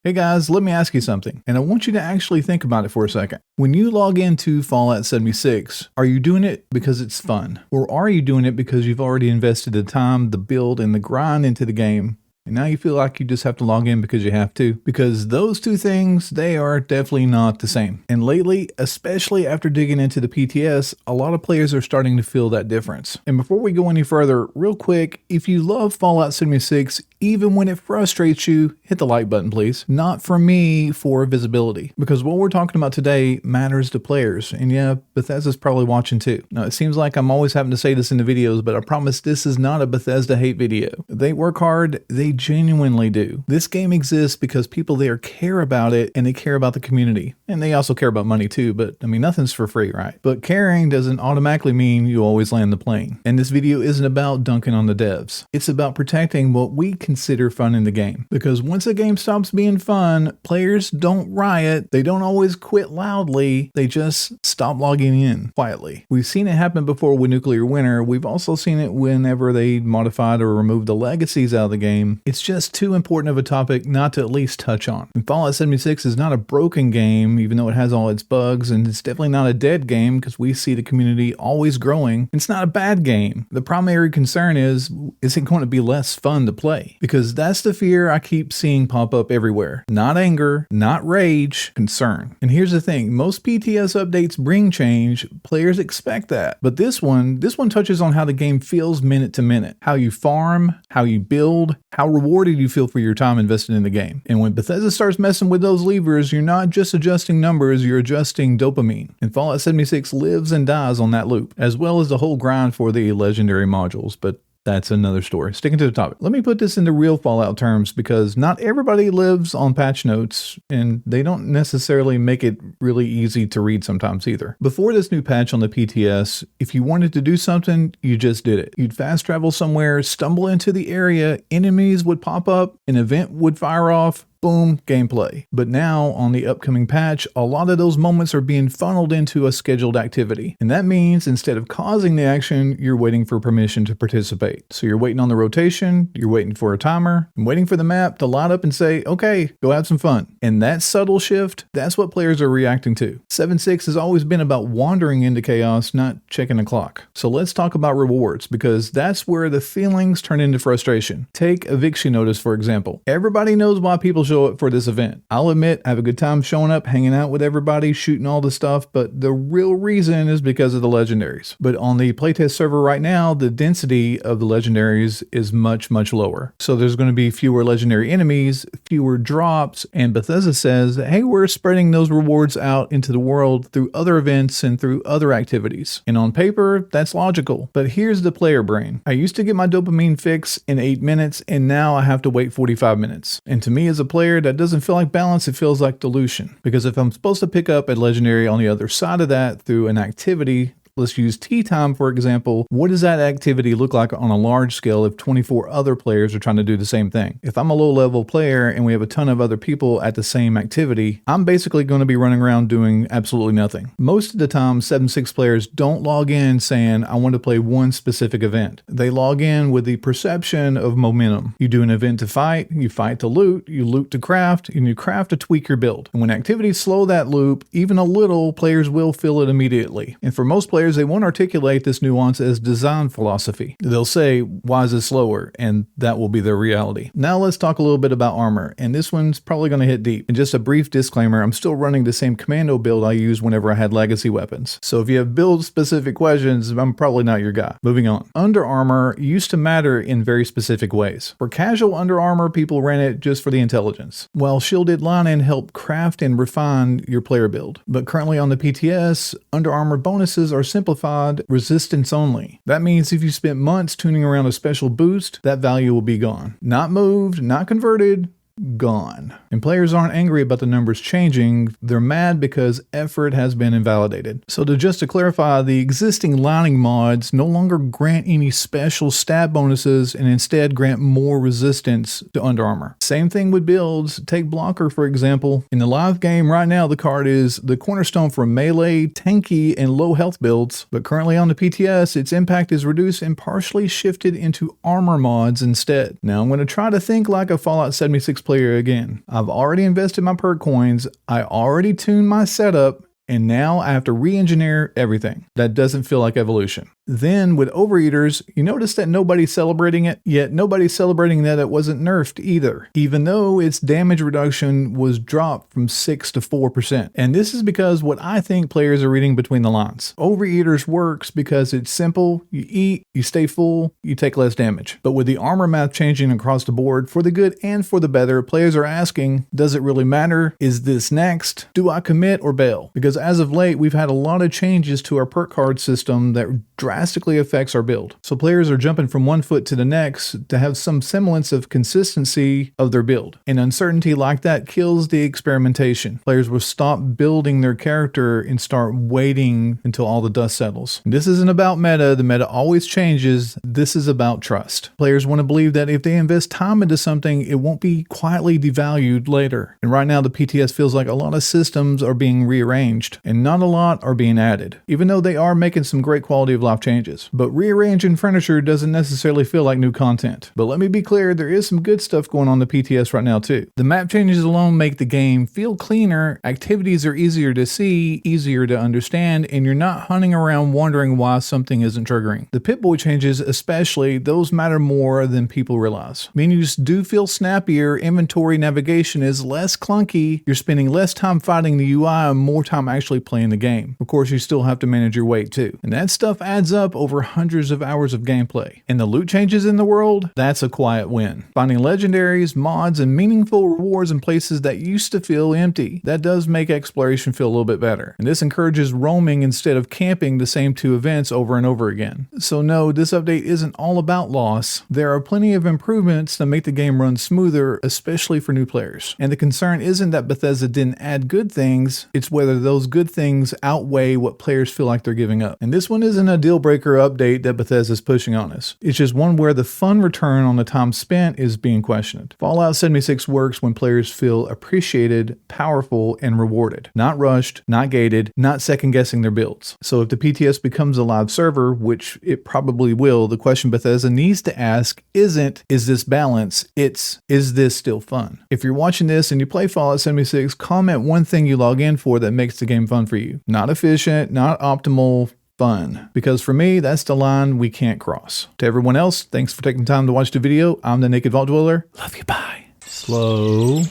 Hey guys, let me ask you something, and I want you to actually think about it for a second. When you log into Fallout 76, are you doing it because it's fun? Or are you doing it because you've already invested the time, the build, and the grind into the game? And now you feel like you just have to log in because you have to? Because those two things, they are definitely not the same. And lately, especially after digging into the PTS, a lot of players are starting to feel that difference. And before we go any further, real quick, if you love Fallout 76, even when it frustrates you, hit the like button, please. Not for me, for visibility. Because what we're talking about today matters to players. And yeah, Bethesda's probably watching too. Now, it seems like I'm always having to say this in the videos, but I promise this is not a Bethesda hate video. They work hard, they genuinely do. This game exists because people there care about it and they care about the community. And they also care about money too, but I mean, nothing's for free, right? But caring doesn't automatically mean you always land the plane. And this video isn't about dunking on the devs. It's about protecting what we consider fun in the game. Because once a game stops being fun, players don't riot, they don't always quit loudly, they just stop logging in quietly. We've seen it happen before with Nuclear Winter, we've also seen it whenever they modified or removed the legacies out of the game. It's just too important of a topic not to at least touch on. And Fallout 76 is not a broken game, even though it has all its bugs, and it's definitely not a dead game because we see the community always growing. It's not a bad game. The primary concern is it going to be less fun to play? Because that's the fear I keep seeing pop up everywhere. Not anger, not rage, concern. And here's the thing, most PTS updates bring change, players expect that. But this one touches on how the game feels minute to minute. How you farm, how you build, how rewarded you feel for your time invested in the game. And when Bethesda starts messing with those levers, you're not just adjusting numbers, you're adjusting dopamine. And Fallout 76 lives and dies on that loop, as well as the whole grind for the legendary modules. But that's another story. Sticking to the topic. Let me put this into real Fallout terms because not everybody lives on patch notes and they don't necessarily make it really easy to read sometimes either. Before this new patch on the PTS, if you wanted to do something, you just did it. You'd fast travel somewhere, stumble into the area, enemies would pop up, an event would fire off, boom, gameplay. But now, on the upcoming patch, a lot of those moments are being funneled into a scheduled activity. And that means instead of causing the action, you're waiting for permission to participate. So you're waiting on the rotation, you're waiting for a timer, and waiting for the map to light up and say, okay, go have some fun. And that subtle shift, that's what players are reacting to. 7.6 has always been about wandering into chaos, not checking the clock. So let's talk about rewards, because that's where the feelings turn into frustration. Take eviction notice, for example. Everybody knows why people show up for this event. I'll admit, I have a good time showing up, hanging out with everybody, shooting all the stuff, but the real reason is because of the legendaries. But on the playtest server right now, the density of the legendaries is much, much lower. So there's going to be fewer legendary enemies, fewer drops, and Bethesda says, hey, we're spreading those rewards out into the world through other events and through other activities. And on paper, that's logical. But here's the player brain. I used to get my dopamine fix in 8 minutes, and now I have to wait 45 minutes. And to me as a player, that doesn't feel like balance, it feels like dilution. Because if I'm supposed to pick up a legendary on the other side of that through an activity, let's use tea time, for example. What does that activity look like on a large scale if 24 other players are trying to do the same thing? If I'm a low-level player and we have a ton of other people at the same activity, I'm basically going to be running around doing absolutely nothing. Most of the time, 7.6 players don't log in saying, I want to play one specific event. They log in with the perception of momentum. You do an event to fight, you fight to loot, you loot to craft, and you craft to tweak your build. And when activities slow that loop, even a little, players will feel it immediately. And for most players, they won't articulate this nuance as design philosophy. They'll say, why is it slower? And that will be their reality. Now let's talk a little bit about armor. And this one's probably going to hit deep. And just a brief disclaimer, I'm still running the same commando build I used whenever I had legacy weapons. So if you have build specific questions, I'm probably not your guy. Moving on. Under armor used to matter in very specific ways. For casual under armor, people ran it just for the intelligence, while shielded lining helped craft and refine your player build. But currently on the PTS, under armor bonuses are simplified resistance only. That means if you spent months tuning around a special boost, that value will be gone. Not moved, not converted, gone. And players aren't angry about the numbers changing, they're mad because effort has been invalidated. So just to clarify, the existing lining mods no longer grant any special stat bonuses and instead grant more resistance to Under Armor. Same thing with builds. Take Blocker for example. In the live game right now, the card is the cornerstone for melee, tanky, and low health builds, but currently on the PTS, its impact is reduced and partially shifted into armor mods instead. Now I'm going to try to think like a Fallout 76 player again. I've already invested my perk coins, I already tuned my setup, and now I have to re-engineer everything. That doesn't feel like evolution. Then with Overeaters, you notice that nobody's celebrating it, yet nobody's celebrating that it wasn't nerfed either, even though its damage reduction was dropped from 6 to 4%. And this is because what I think players are reading between the lines. Overeaters works because it's simple, you eat, you stay full, you take less damage. But with the armor math changing across the board for the good and for the better, players are asking, does it really matter? Is this next? Do I commit or bail? Because as of late, we've had a lot of changes to our perk card system that drastically affects our build. So players are jumping from one foot to the next to have some semblance of consistency of their build. And uncertainty like that kills the experimentation. Players will stop building their character and start waiting until all the dust settles. This isn't about meta. The meta always changes. This is about trust. Players want to believe that if they invest time into something, it won't be quietly devalued later. And right now, the PTS feels like a lot of systems are being rearranged and not a lot are being added, even though they are making some great quality of life changes. But rearranging furniture doesn't necessarily feel like new content. But let me be clear, there is some good stuff going on the PTS right now too. The map changes alone make the game feel cleaner, activities are easier to see, easier to understand, and you're not hunting around wondering why something isn't triggering. The Pip-Boy changes especially, those matter more than people realize. Menus do feel snappier, inventory navigation is less clunky, you're spending less time fighting the UI and more time actually playing the game. Of course, you still have to manage your weight too. And that stuff adds up over hundreds of hours of gameplay. And the loot changes in the world, that's a quiet win. Finding legendaries, mods, and meaningful rewards in places that used to feel empty. That does make exploration feel a little bit better. And this encourages roaming instead of camping the same two events over and over again. So no, this update isn't all about loss. There are plenty of improvements that make the game run smoother, especially for new players. And the concern isn't that Bethesda didn't add good things, it's whether those good things outweigh what players feel like they're giving up. And this one isn't a deal breaker update that Bethesda is pushing on us. It's just one where the fun return on the time spent is being questioned. Fallout 76 works when players feel appreciated, powerful, and rewarded. Not rushed, not gated, not second guessing their builds. So if the PTS becomes a live server, which it probably will, the question Bethesda needs to ask isn't, is this balance? It's, is this still fun? If you're watching this and you play Fallout 76, comment one thing you log in for that makes the game fun for you. Not efficient, not optimal, fun. Because for me, that's the line we can't cross. To everyone else, thanks for taking time to watch the video. I'm the Naked Vault Dweller. Love you, bye. Slow.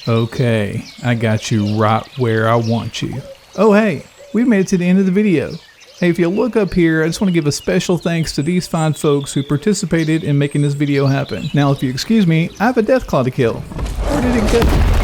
Okay, I got you right where I want you. Oh hey, we've made it to the end of the video. Hey, if you look up here, I just want to give a special thanks to these fine folks who participated in making this video happen. Now, if you excuse me, I have a death claw to kill. Where did it go?